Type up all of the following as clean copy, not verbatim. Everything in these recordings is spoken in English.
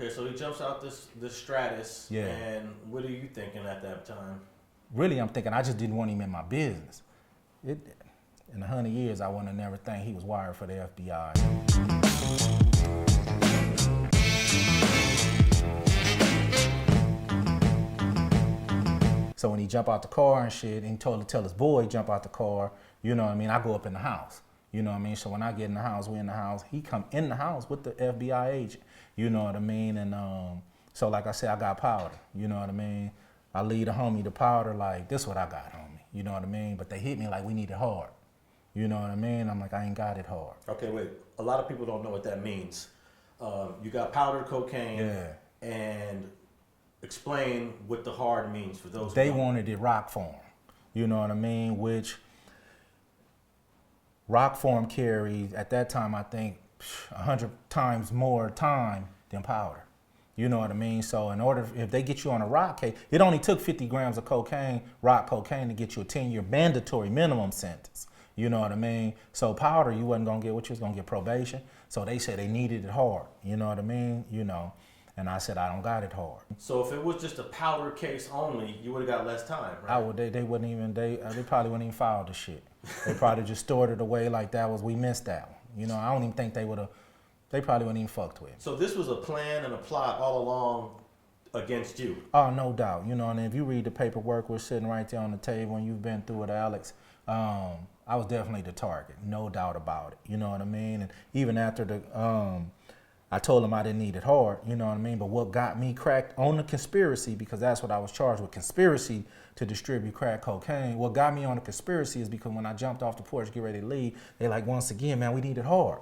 Okay, so he jumps out this Stratus. Yeah. And what are you thinking at that time? Really, I'm thinking I just didn't want him in my business. In 100 years, I wouldn't have never think he was wired for the FBI. So when he jump out the car and shit, and he told to tell his boy jump out the car, you know what I mean, I go up in the house. You know what I mean? So when I get in the house, we in the house, he come in the house with the FBI agent. You know what I mean? And so like I said, I got powder. You know what I mean? I lead a homie the powder like, this what I got, homie. You know what I mean? But they hit me like we need it hard. You know what I mean? I'm like, I ain't got it hard. Okay, wait. A lot of people don't know what that means. You got powdered cocaine. Yeah. And explain what the hard means for those. They wanted it rock form. You know what I mean? Which rock form carries, at that time, I think, 100 times more time than powder. You know what I mean? So in order, if they get you on a rock case, it only took 50 grams of cocaine, rock cocaine, to get you a 10-year mandatory minimum sentence. You know what I mean? So powder, you wasn't gonna get what you was gonna get probation. So they said they needed it hard. You know what I mean? You know, and I said I don't got it hard. So if it was just a powder case only, you would have got less time, right? They wouldn't even, they probably wouldn't even file the shit. They probably just stored it away like that was, we missed that one. You know, I don't even think they would have, they probably wouldn't even fucked with it. So this was a plan and a plot all along against you? Oh, no doubt. You know, and if you read the paperwork, we're sitting right there on the table and you've been through it, Alex. I was definitely the target, no doubt about it. You know what I mean? And even after the, I told him I didn't need it hard, you know what I mean? But what got me cracked on the conspiracy, because that's what I was charged with, conspiracy to distribute crack cocaine. What got me on the conspiracy is because when I jumped off the porch, get ready to leave, they like, once again, man, we need it hard.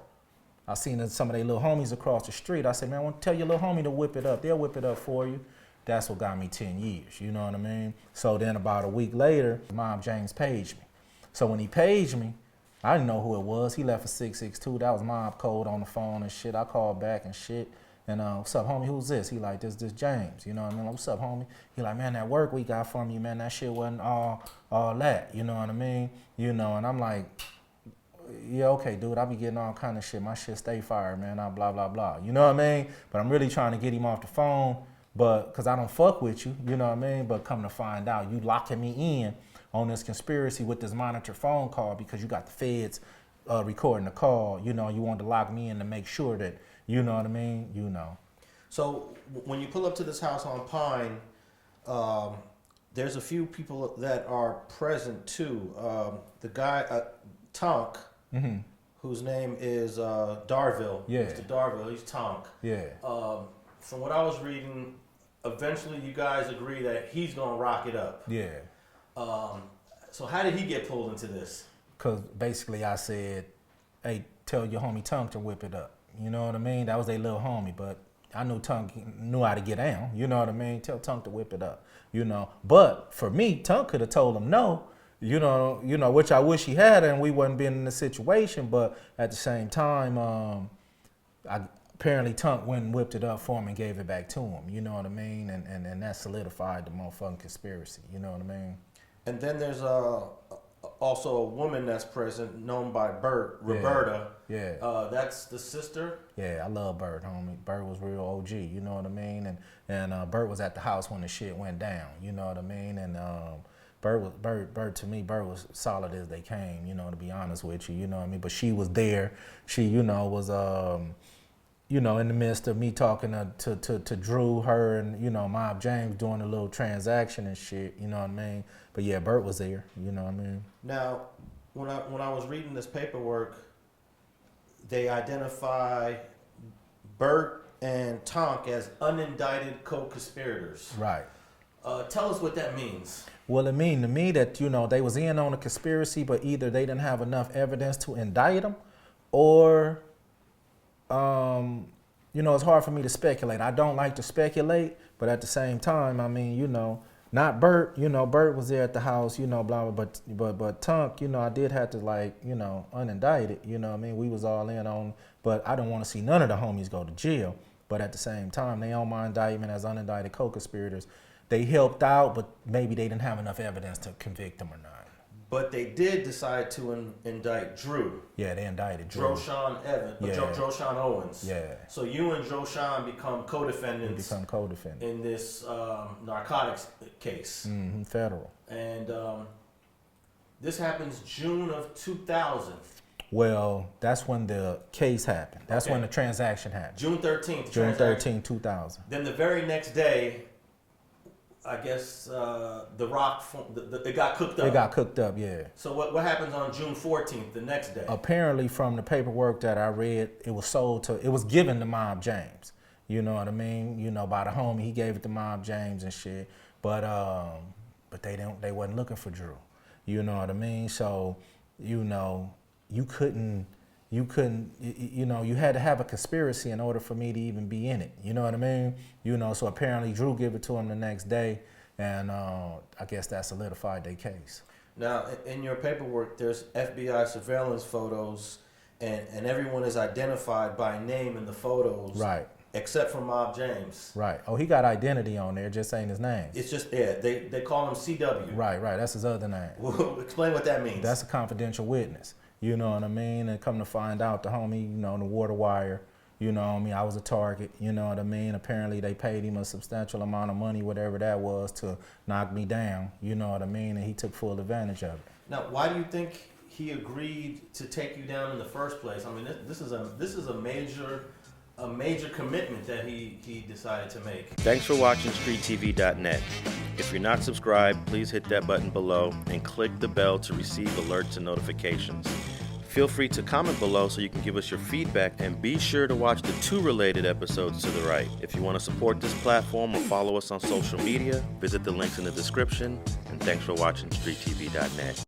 I seen some of their little homies across the street. I said, man, I want to tell your little homie to whip it up. They'll whip it up for you. That's what got me 10 years, you know what I mean? So then about a week later, Mob James paged me. So when he paged me, I didn't know who it was. He left a 662. That was mob code on the phone and shit. I called back and shit. And what's up, homie? Who's this? He like, this James. You know what I mean? Like, what's up, homie? He like, man, that work we got from you, man, that shit wasn't all that. You know what I mean? You know, and I'm like, yeah, okay, dude, I be getting all kind of shit. My shit stay fired, man. Blah, blah, blah. You know what I mean? But I'm really trying to get him off the phone, but because I don't fuck with you, you know what I mean? But come to find out, you locking me in on this conspiracy with this monitor phone call because you got the feds recording the call. You know, you wanted to lock me in to make sure that, you know what I mean? You know. So when you pull up to this house on Pine, there's a few people that are present too. The guy, Tonk, whose name is Darville. Yeah. Mr. Darville, he's Tonk. Yeah. From what I was reading, eventually you guys agree that he's gonna rock it up. Yeah. So how did he get pulled into this? Because basically I said, hey, tell your homie Tonk to whip it up. You know what I mean? That was their little homie, but I knew Tonk knew how to get down. You know what I mean? Tell Tonk to whip it up, you know. But for me, Tonk could have told him no, you know, which I wish he had, and we wasn't being in the situation. But at the same time, apparently Tonk went and whipped it up for him and gave it back to him. You know what I mean? And that solidified the motherfucking conspiracy. You know what I mean? And then there's also a woman that's present, known by Bert, Roberta. Yeah. That's the sister. Yeah, I love Bert, homie. Bert was real OG. You know what I mean? And Bert was at the house when the shit went down. You know what I mean? And Bert to me, Bert was solid as they came. You know, to be honest with you. You know what I mean? But she was there. She, you know, was you know, in the midst of me talking to Drew, her, and, you know, Mob James doing a little transaction and shit, you know what I mean? But yeah, Bert was there, you know what I mean? Now, when I was reading this paperwork, they identify Bert and Tonk as unindicted co-conspirators. Right. Tell us what that means. Well, it mean to me that, you know, they was in on a conspiracy, but either they didn't have enough evidence to indict them, or you know, it's hard for me to speculate. I don't like to speculate, but at the same time, I mean, you know, not Bert, you know, Bert was there at the house, you know, blah, blah, but Tonk, you know, I did have to, like, you know, unindicted, you know what I mean? We was all in on, but I don't want to see none of the homies go to jail. But at the same time, they on my indictment as unindicted co-conspirators. They helped out, but maybe they didn't have enough evidence to convict them or not. But they did decide to indict Drew. Yeah, they indicted Drew. Droshaun Droshaun Owens. Yeah. So you and Droshaun become co-defendants. In this narcotics case. Federal. And this happens June of 2000. Well, that's when the case happened. That's when the transaction happened. June 13th. June 13, 2000. Then the very next day, I guess the rock, it got cooked up. It got cooked up, yeah. So what happens on June 14th, the next day? Apparently, from the paperwork that I read, it was given to Mob James. You know what I mean? You know, by the homie, he gave it to Mob James and shit. But they wasn't looking for Drew. You know what I mean? So, you know, you had to have a conspiracy in order for me to even be in it. You know what I mean? You know, so apparently Drew gave it to him the next day, and I guess that solidified their case. Now, in your paperwork, there's FBI surveillance photos, and everyone is identified by name in the photos. Right. Except for Mob James. Right. Oh, he got identity on there, just ain't his name. It's just, they call him CW. Right, that's his other name. Well, explain what that means. That's a confidential witness. You know what I mean? And come to find out, the homie, you know, the water wire, you know what I mean? I was a target, you know what I mean? Apparently they paid him a substantial amount of money, whatever that was, to knock me down, you know what I mean? And he took full advantage of it. Now, why do you think he agreed to take you down in the first place? I mean, this is a major commitment that he decided to make. Thanks for watching StreetTV.net. If you're not subscribed, please hit that button below and click the bell to receive alerts and notifications. Feel free to comment below so you can give us your feedback, and be sure to watch the 2 related episodes to the right. If you want to support this platform or follow us on social media, visit the links in the description, and thanks for watching StreetTV.net.